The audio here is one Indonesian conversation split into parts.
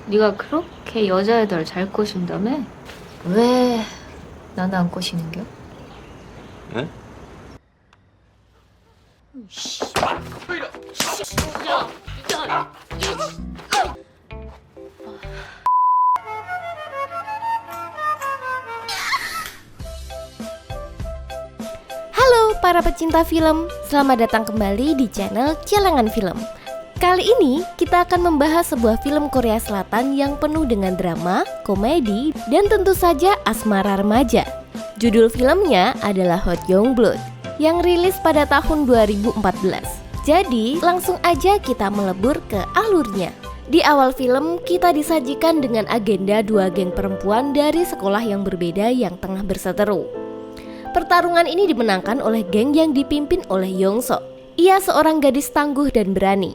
네가 그렇게 여자애들 잘 꼬신다며? 왜 나는 안 꼬시는겨? 예? Halo para pecinta film, selamat datang kembali di channel Celengan Film. Kali ini kita akan membahas sebuah film Korea Selatan yang penuh dengan drama, komedi, dan tentu saja asmara remaja. Judul filmnya adalah Hot Youngblood yang rilis pada tahun 2014. Jadi langsung aja kita melebur ke alurnya. Di awal film kita disajikan dengan agenda dua geng perempuan dari sekolah yang berbeda yang tengah berseteru. Pertarungan ini dimenangkan oleh geng yang dipimpin oleh Yongsok. Ia seorang gadis tangguh dan berani.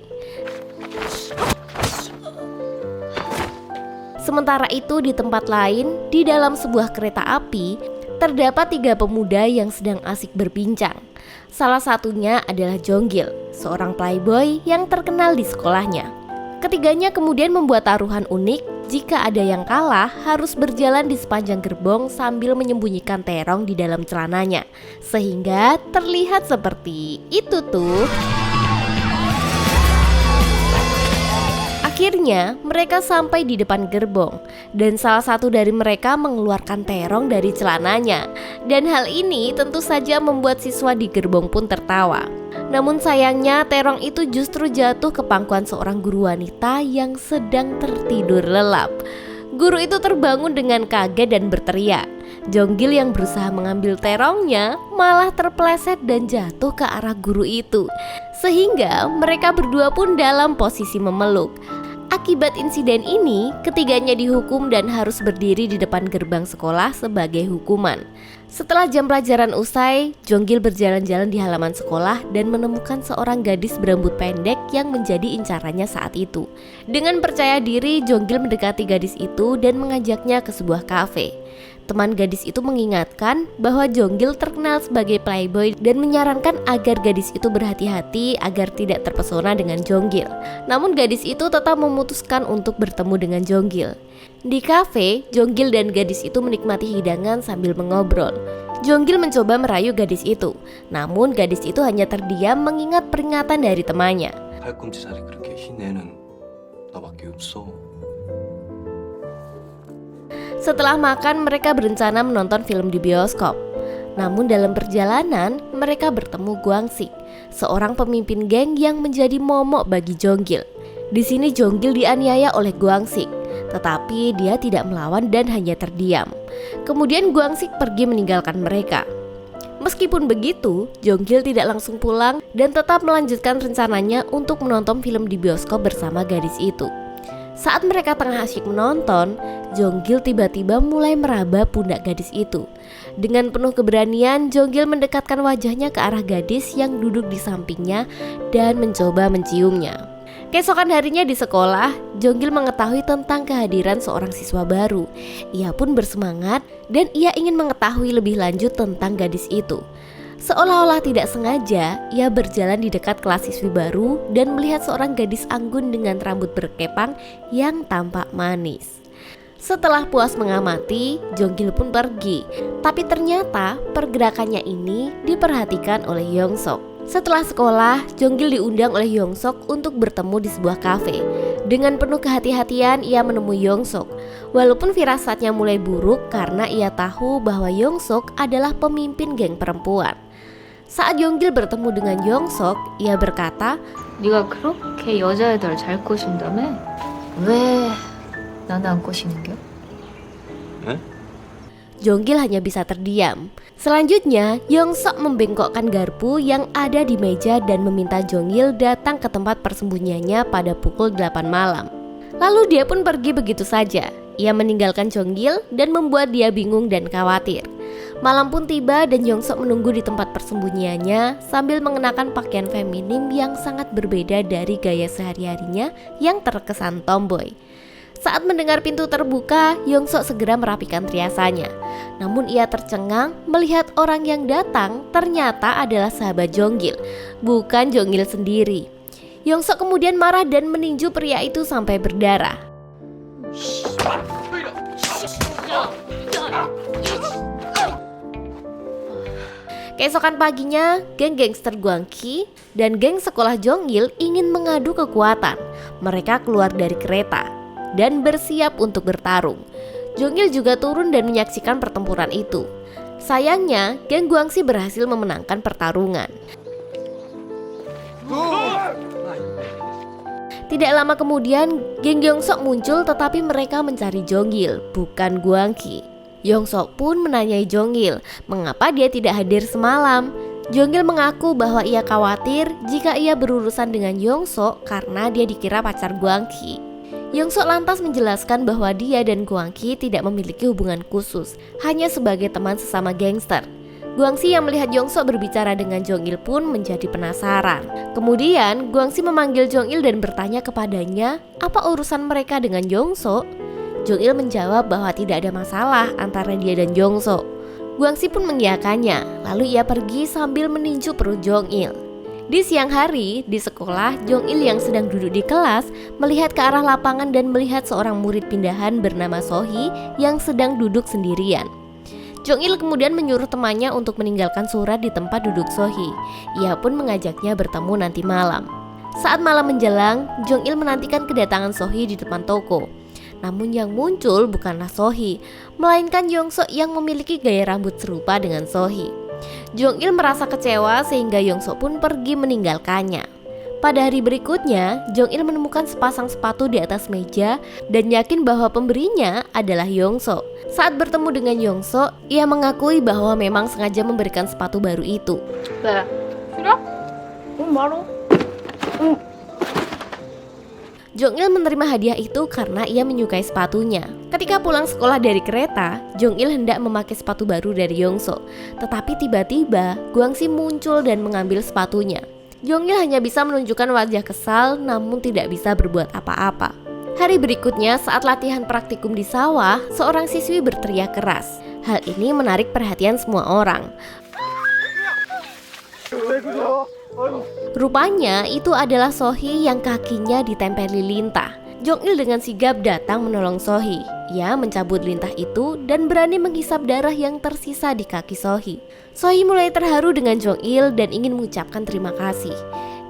Sementara itu di tempat lain, di dalam sebuah kereta api, terdapat tiga pemuda yang sedang asik berbincang. Salah satunya adalah Jonggil, seorang playboy yang terkenal di sekolahnya. Ketiganya kemudian membuat taruhan unik. Jika ada yang kalah, harus berjalan di sepanjang gerbong sambil menyembunyikan terong di dalam celananya. Sehingga terlihat seperti itu tuh. Akhirnya mereka sampai di depan gerbong dan salah satu dari mereka mengeluarkan terong dari celananya. Dan hal ini tentu saja membuat siswa di gerbong pun tertawa. Namun sayangnya terong itu justru jatuh ke pangkuan seorang guru wanita yang sedang tertidur lelap. Guru itu terbangun dengan kaget dan berteriak. Jonggil yang berusaha mengambil terongnya malah terpeleset dan jatuh ke arah guru itu. Sehingga mereka berdua pun dalam posisi memeluk. Akibat insiden ini, ketiganya dihukum dan harus berdiri di depan gerbang sekolah sebagai hukuman. Setelah jam pelajaran usai, Jonggil berjalan-jalan di halaman sekolah dan menemukan seorang gadis berambut pendek yang menjadi incarannya saat itu. Dengan percaya diri, Jonggil mendekati gadis itu dan mengajaknya ke sebuah kafe. Teman gadis itu mengingatkan bahwa Jonggil terkenal sebagai playboy dan menyarankan agar gadis itu berhati-hati agar tidak terpesona dengan Jonggil. Namun gadis itu tetap memutuskan untuk bertemu dengan Jonggil. Di kafe, Jonggil dan gadis itu menikmati hidangan sambil mengobrol. Jonggil mencoba merayu gadis itu, namun gadis itu hanya terdiam mengingat peringatan dari temannya. 팔꿈치살이 그렇게 흰 애는 나밖에 없어. Setelah makan, mereka berencana menonton film di bioskop. Namun dalam perjalanan, mereka bertemu Gwangsik, seorang pemimpin geng yang menjadi momok bagi Jonggil. Di sini Jonggil dianiaya oleh Gwangsik, tetapi dia tidak melawan dan hanya terdiam. Kemudian Gwangsik pergi meninggalkan mereka. Meskipun begitu, Jonggil tidak langsung pulang dan tetap melanjutkan rencananya untuk menonton film di bioskop bersama gadis itu. Saat mereka tengah asyik menonton, Jonggil tiba-tiba mulai meraba pundak gadis itu. Dengan penuh keberanian, Jonggil mendekatkan wajahnya ke arah gadis yang duduk di sampingnya dan mencoba menciumnya. Keesokan harinya di sekolah, Jonggil mengetahui tentang kehadiran seorang siswa baru. Ia pun bersemangat dan ia ingin mengetahui lebih lanjut tentang gadis itu. Seolah-olah tidak sengaja, ia berjalan di dekat kelas siswi baru dan melihat seorang gadis anggun dengan rambut berkepang yang tampak manis. Setelah puas mengamati, Jonggil pun pergi. Tapi ternyata pergerakannya ini diperhatikan oleh Yongsok. Setelah sekolah, Jonggil diundang oleh Yongsok untuk bertemu di sebuah kafe. Dengan penuh kehati-hatian, ia menemui Yongsok. Walaupun firasatnya mulai buruk karena ia tahu bahwa Yongsok adalah pemimpin geng perempuan. Saat Jonggil bertemu dengan Yongsok, ia berkata, 네가 그렇게 여자애들 잘 꼬신다며? 왜 나는 안 꼬시는겨? 예? Jonggil hanya bisa terdiam. Selanjutnya, Yongsok membengkokkan garpu yang ada di meja dan meminta Jonggil datang ke tempat persembunyiannya pada pukul 8 malam. Lalu dia pun pergi begitu saja. Ia meninggalkan Jonggil dan membuat dia bingung dan khawatir. Malam pun tiba dan Yongsok menunggu di tempat persembunyiannya sambil mengenakan pakaian feminim yang sangat berbeda dari gaya sehari-harinya yang terkesan tomboy. Saat mendengar pintu terbuka, Yongsok segera merapikan riasannya. Namun ia tercengang melihat orang yang datang ternyata adalah sahabat Jonggil, bukan Jonggil sendiri. Yongsok kemudian marah dan meninju pria itu sampai berdarah. Keesokan paginya, geng gangster Guangqi dan geng sekolah Jongil ingin mengadu kekuatan. Mereka keluar dari kereta dan bersiap untuk bertarung. Jongil juga turun dan menyaksikan pertempuran itu. Sayangnya, geng Guangxi berhasil memenangkan pertarungan. Tidak lama kemudian, geng Yongsok muncul tetapi mereka mencari Jongil, bukan Guangqi. Yongsok pun menanyai Jongil, mengapa dia tidak hadir semalam. Jongil mengaku bahwa ia khawatir jika ia berurusan dengan Yongsok karena dia dikira pacar Guangqi. Yongsok lantas menjelaskan bahwa dia dan Guangqi tidak memiliki hubungan khusus, hanya sebagai teman sesama gangster. Guangxi yang melihat Yongsok berbicara dengan Jongil pun menjadi penasaran. Kemudian Guangxi memanggil Jongil dan bertanya kepadanya apa urusan mereka dengan Yongsok. Jongil menjawab bahwa tidak ada masalah antara dia dan Yongsok. Guangxi pun mengiyakannya, lalu ia pergi sambil meninju perut Jongil. Di siang hari, di sekolah, Jongil yang sedang duduk di kelas melihat ke arah lapangan dan melihat seorang murid pindahan bernama Sohee yang sedang duduk sendirian. Jongil kemudian menyuruh temannya untuk meninggalkan surat di tempat duduk Sohee. Ia pun mengajaknya bertemu nanti malam. Saat malam menjelang, Jongil menantikan kedatangan Sohee di depan toko. Namun yang muncul bukanlah Sohee, melainkan Yongsok yang memiliki gaya rambut serupa dengan Sohee. Jongil merasa kecewa sehingga Yongsok pun pergi meninggalkannya. Pada hari berikutnya, Jongil menemukan sepasang sepatu di atas meja dan yakin bahwa pemberinya adalah Yongsok. Saat bertemu dengan Yongsok, ia mengakui bahwa memang sengaja memberikan sepatu baru itu. 네. 싫어? 말어. Jongil menerima hadiah itu karena ia menyukai sepatunya. Ketika pulang sekolah dari kereta, Jongil hendak memakai sepatu baru dari Yongsok. Tetapi tiba-tiba, Guangxi muncul dan mengambil sepatunya. Jongil hanya bisa menunjukkan wajah kesal namun tidak bisa berbuat apa-apa. Hari berikutnya saat latihan praktikum di sawah, seorang siswi berteriak keras. Hal ini menarik perhatian semua orang. Rupanya itu adalah Sohee yang kakinya ditempeli lintah. Jongil dengan sigap datang menolong Sohee. Ia mencabut lintah itu dan berani menghisap darah yang tersisa di kaki Sohee. Sohee mulai terharu dengan Jongil dan ingin mengucapkan terima kasih.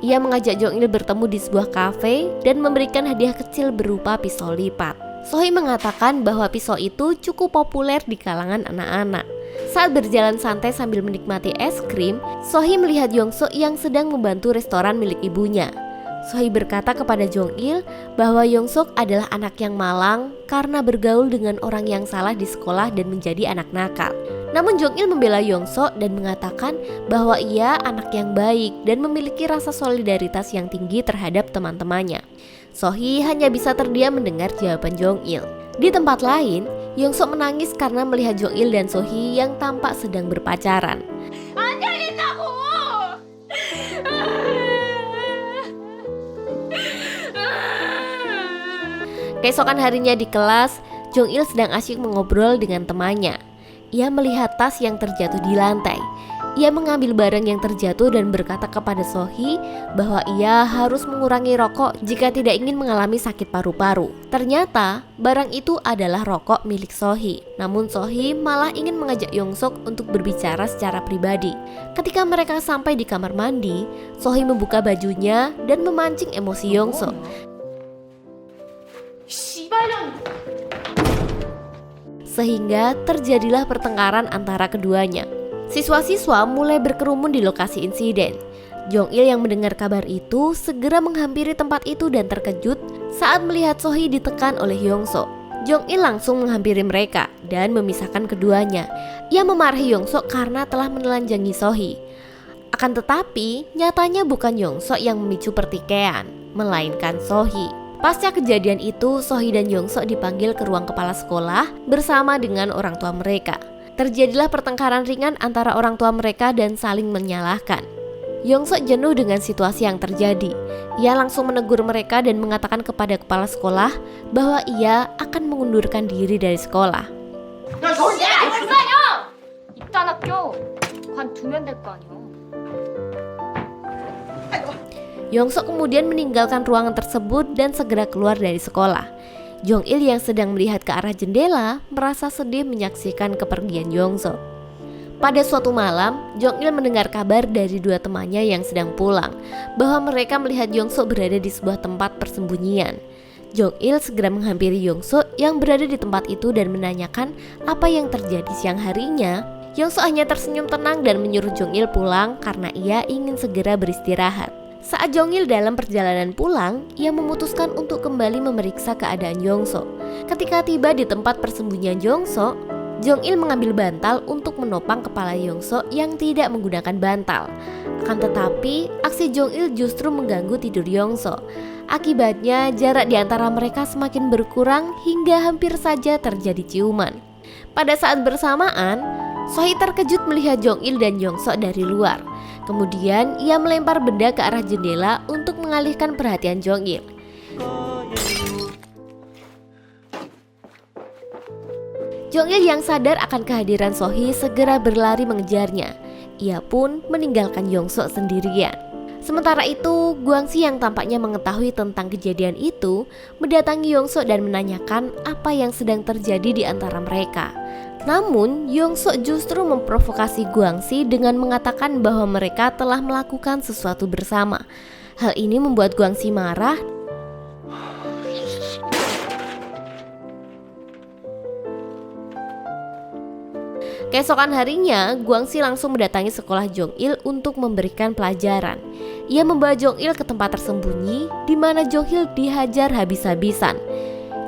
Ia mengajak Jongil bertemu di sebuah kafe dan memberikan hadiah kecil berupa pisau lipat. Sohee mengatakan bahwa pisau itu cukup populer di kalangan anak-anak. Saat berjalan santai sambil menikmati es krim, Sohee melihat Yongsok yang sedang membantu restoran milik ibunya. Sohee berkata kepada Jongil bahwa Yongsok adalah anak yang malang karena bergaul dengan orang yang salah di sekolah dan menjadi anak nakal. Namun Jongil membela Yongsok dan mengatakan bahwa ia anak yang baik dan memiliki rasa solidaritas yang tinggi terhadap teman-temannya. Sohee hanya bisa terdiam mendengar jawaban Jongil. Di tempat lain, Yongsok menangis karena melihat Jongil dan Sohee yang tampak sedang berpacaran. Keesokan harinya di kelas, Jongil sedang asyik mengobrol dengan temannya. Ia melihat tas yang terjatuh di lantai. Ia mengambil barang yang terjatuh dan berkata kepada Sohee bahwa ia harus mengurangi rokok jika tidak ingin mengalami sakit paru-paru. Ternyata barang itu adalah rokok milik Sohee. Namun Sohee malah ingin mengajak Yongsok untuk berbicara secara pribadi. Ketika mereka sampai di kamar mandi, Sohee membuka bajunya dan memancing emosi Yongsok. Sehingga terjadilah pertengkaran antara keduanya. Siswa-siswa mulai berkerumun di lokasi insiden. Jongil yang mendengar kabar itu segera menghampiri tempat itu dan terkejut saat melihat Sohee ditekan oleh Yongsok. Jongil langsung menghampiri mereka dan memisahkan keduanya. Ia memarahi Yongsok karena telah menelanjangi Sohee. Akan tetapi, nyatanya bukan Yongsok yang memicu pertikaian, melainkan Sohee. Pasca kejadian itu, Sohee dan Yongsok dipanggil ke ruang kepala sekolah bersama dengan orang tua mereka. Terjadilah pertengkaran ringan antara orang tua mereka dan saling menyalahkan. Yongsok jenuh dengan situasi yang terjadi. Ia langsung menegur mereka dan mengatakan kepada kepala sekolah bahwa ia akan mengundurkan diri dari sekolah. 입단 학교 관두면 될 거 아니야. Yongsok kemudian meninggalkan ruangan tersebut dan segera keluar dari sekolah. Jong-il yang sedang melihat ke arah jendela merasa sedih menyaksikan kepergian Yong-so. Pada suatu malam, Jong-il mendengar kabar dari dua temannya yang sedang pulang bahwa mereka melihat Yong-so berada di sebuah tempat persembunyian. Jong-il segera menghampiri Yong-so yang berada di tempat itu dan menanyakan apa yang terjadi siang harinya. Yong-so hanya tersenyum tenang dan menyuruh Jong-il pulang karena ia ingin segera beristirahat. Saat Jong-il dalam perjalanan pulang, ia memutuskan untuk kembali memeriksa keadaan Yong-so. Ketika tiba di tempat persembunyian Yong-so, Jong-il mengambil bantal untuk menopang kepala Yong-so yang tidak menggunakan bantal. Akan tetapi, aksi Jong-il justru mengganggu tidur Yong-so. Akibatnya, jarak di antara mereka semakin berkurang hingga hampir saja terjadi ciuman. Pada saat bersamaan, Sohee terkejut melihat Jong-il dan Yong-so dari luar. Kemudian ia melempar benda ke arah jendela untuk mengalihkan perhatian Jong-il. Jong-il yang sadar akan kehadiran Sohee segera berlari mengejarnya. Ia pun meninggalkan Yong-so sendirian. Sementara itu, Guangxi yang tampaknya mengetahui tentang kejadian itu mendatangi Yong-so dan menanyakan apa yang sedang terjadi di antara mereka. Namun, Yong-so justru memprovokasi Guangxi dengan mengatakan bahwa mereka telah melakukan sesuatu bersama. Hal ini membuat Guangxi marah. Keesokan harinya, Guangxi langsung mendatangi sekolah Jong-il untuk memberikan pelajaran. Ia membawa Jong-il ke tempat tersembunyi di mana Jong-il dihajar habis-habisan.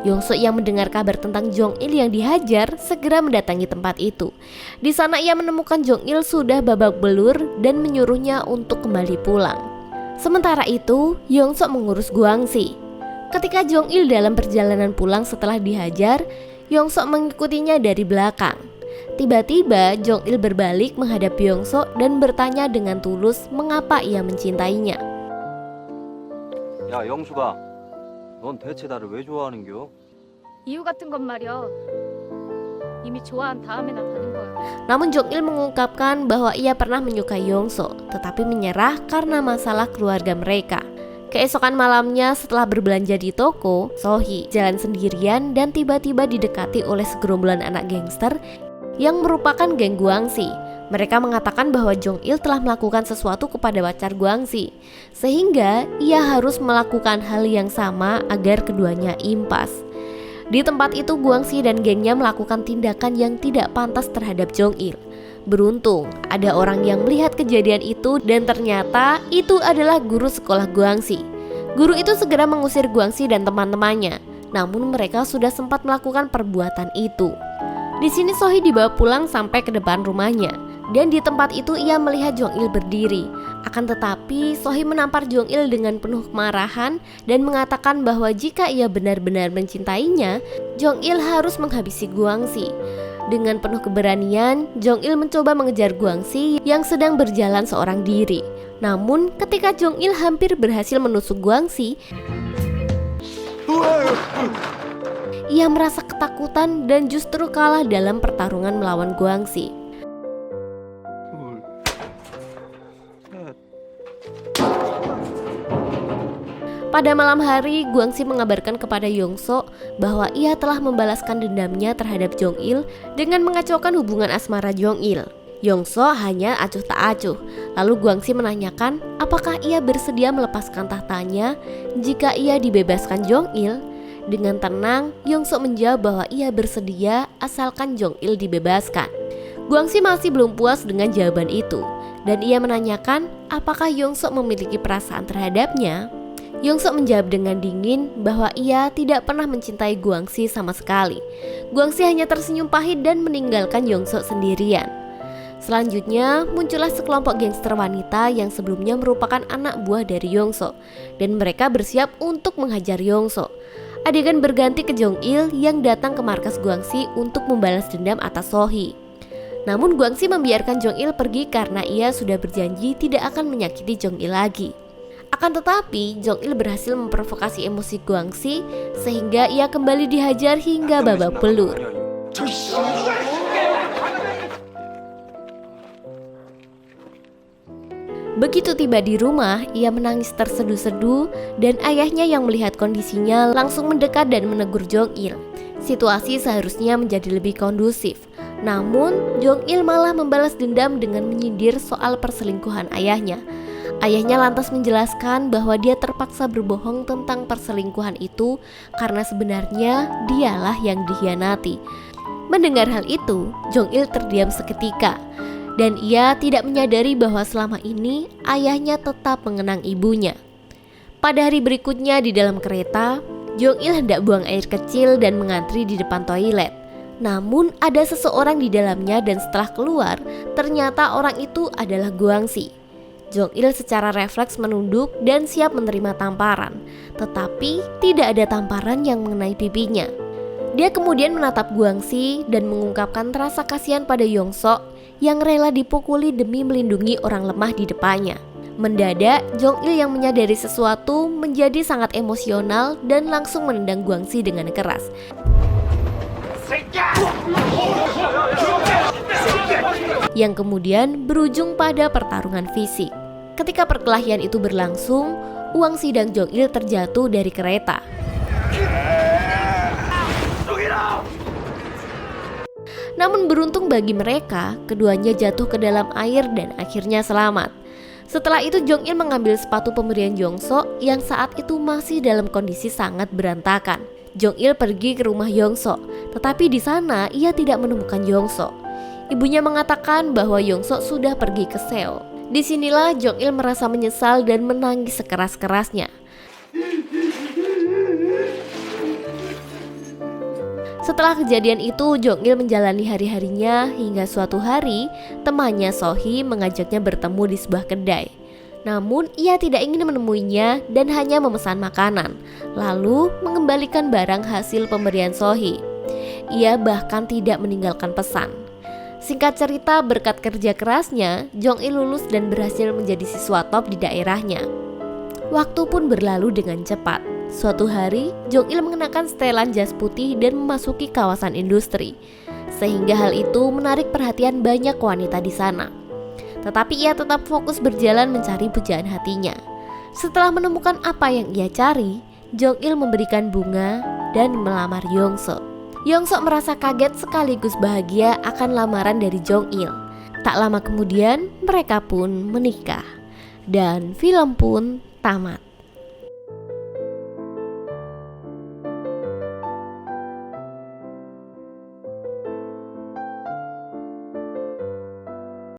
Yong-so yang mendengar kabar tentang Jong-il yang dihajar segera mendatangi tempat itu. Di sana ia menemukan Jong-il sudah babak belur dan menyuruhnya untuk kembali pulang. Sementara itu, Yong-so mengurus Guangxi. Ketika Jong-il dalam perjalanan pulang setelah dihajar, Yong-so mengikutinya dari belakang. Tiba-tiba Jong-il berbalik menghadap Yong-so dan bertanya dengan tulus mengapa ia mencintainya. 야 영수가 넌 대체 나를 왜 좋아하는겨? 이유 같은 건 말이야. 이미 좋아한 다음에나 다는 거야. Namun Jong-il mengungkapkan bahwa ia pernah menyukai Yong-so, tetapi menyerah karena masalah keluarga mereka. Keesokan malamnya setelah berbelanja di toko, Sohee jalan sendirian dan tiba-tiba didekati oleh segerombolan anak gangster yang merupakan geng Guangxi. Mereka mengatakan bahwa Jong-il telah melakukan sesuatu kepada pacar Guangxi, sehingga ia harus melakukan hal yang sama agar keduanya impas. Di tempat itu Guangxi dan gengnya melakukan tindakan yang tidak pantas terhadap Jong-il. Beruntung ada orang yang melihat kejadian itu dan ternyata itu adalah guru sekolah Guangxi. Guru itu segera mengusir Guangxi dan teman-temannya, namun mereka sudah sempat melakukan perbuatan itu. Di sini Sohee dibawa pulang sampai ke depan rumahnya. Dan di tempat itu ia melihat Jong-il berdiri. Akan tetapi Sohee menampar Jong-il dengan penuh kemarahan dan mengatakan bahwa jika ia benar-benar mencintainya, Jong-il harus menghabisi Guangxi. Dengan penuh keberanian, Jong-il mencoba mengejar Guangxi yang sedang berjalan seorang diri. Namun ketika Jong-il hampir berhasil menusuk Guangxi, ia merasa ketakutan dan justru kalah dalam pertarungan melawan Guangxi. Pada malam hari, Guangxi mengabarkan kepada Yong-so bahwa ia telah membalaskan dendamnya terhadap Jong-il dengan mengacaukan hubungan asmara Jong-il. Yong-so hanya acuh tak acuh. Lalu Guangxi menanyakan apakah ia bersedia melepaskan tahtanya jika ia dibebaskan Jong-il. Dengan tenang, Yong-so menjawab bahwa ia bersedia asalkan Jong-il dibebaskan. Guangxi masih belum puas dengan jawaban itu, dan ia menanyakan apakah Yong-so memiliki perasaan terhadapnya. Yong-so menjawab dengan dingin bahwa ia tidak pernah mencintai Guangxi sama sekali. Guangxi hanya tersenyum pahit dan meninggalkan Yong-so sendirian. Selanjutnya muncullah sekelompok gangster wanita yang sebelumnya merupakan anak buah dari Yong-so, dan mereka bersiap untuk menghajar Yong-so. Adegan berganti ke Jong-il yang datang ke markas Guangxi untuk membalas dendam atas Sohee. Namun Guangxi membiarkan Jong-il pergi karena ia sudah berjanji tidak akan menyakiti Jong-il lagi. Akan tetapi, Jong-il berhasil memprovokasi emosi Guangxi sehingga ia kembali dihajar hingga babak belur. Begitu tiba di rumah, ia menangis terseduh-seduh dan ayahnya yang melihat kondisinya langsung mendekat dan menegur Jong-il. Situasi seharusnya menjadi lebih kondusif. Namun, Jong-il malah membalas dendam dengan menyindir soal perselingkuhan ayahnya. Ayahnya lantas menjelaskan bahwa dia terpaksa berbohong tentang perselingkuhan itu karena sebenarnya dialah yang dikhianati. Mendengar hal itu, Jong-il terdiam seketika. Dan ia tidak menyadari bahwa selama ini ayahnya tetap mengenang ibunya. Pada hari berikutnya di dalam kereta, Jong-il hendak buang air kecil dan mengantri di depan toilet. Namun ada seseorang di dalamnya dan setelah keluar, ternyata orang itu adalah Guangxi. Jong-il secara refleks menunduk dan siap menerima tamparan. Tetapi tidak ada tamparan yang mengenai pipinya. Dia kemudian menatap Guangxi dan mengungkapkan rasa kasihan pada Yong-sok yang rela dipukuli demi melindungi orang lemah di depannya. Mendadak, Jong-il yang menyadari sesuatu menjadi sangat emosional dan langsung menendang Guangxi dengan keras. Yang kemudian berujung pada pertarungan fisik. Ketika perkelahian itu berlangsung, Guangxi dan Jong-il terjatuh dari kereta. Namun beruntung bagi mereka, keduanya jatuh ke dalam air dan akhirnya selamat. Setelah itu Jong-il mengambil sepatu pemberian Yong-sok yang saat itu masih dalam kondisi sangat berantakan. Jong-il pergi ke rumah Yong-sok, tetapi di sana ia tidak menemukan Yong-sok. Ibunya mengatakan bahwa Yong-sok sudah pergi ke Seoul. Disinilah Jong-il merasa menyesal dan menangis sekeras-kerasnya. Setelah kejadian itu, Jong-il menjalani hari-harinya hingga suatu hari temannya Sohee mengajaknya bertemu di sebuah kedai. Namun ia tidak ingin menemuinya dan hanya memesan makanan, lalu mengembalikan barang hasil pemberian Sohee. Ia bahkan tidak meninggalkan pesan. Singkat cerita, berkat kerja kerasnya, Jong-il lulus dan berhasil menjadi siswa top di daerahnya. Waktu pun berlalu dengan cepat. Suatu hari, Jong-il mengenakan setelan jas putih dan memasuki kawasan industri, sehingga hal itu menarik perhatian banyak wanita di sana. Tetapi ia tetap fokus berjalan mencari pujaan hatinya. Setelah menemukan apa yang ia cari, Jong-il memberikan bunga dan melamar Yong-sok. Yong-sok merasa kaget sekaligus bahagia akan lamaran dari Jong-il. Tak lama kemudian, mereka pun menikah. Dan film pun tamat.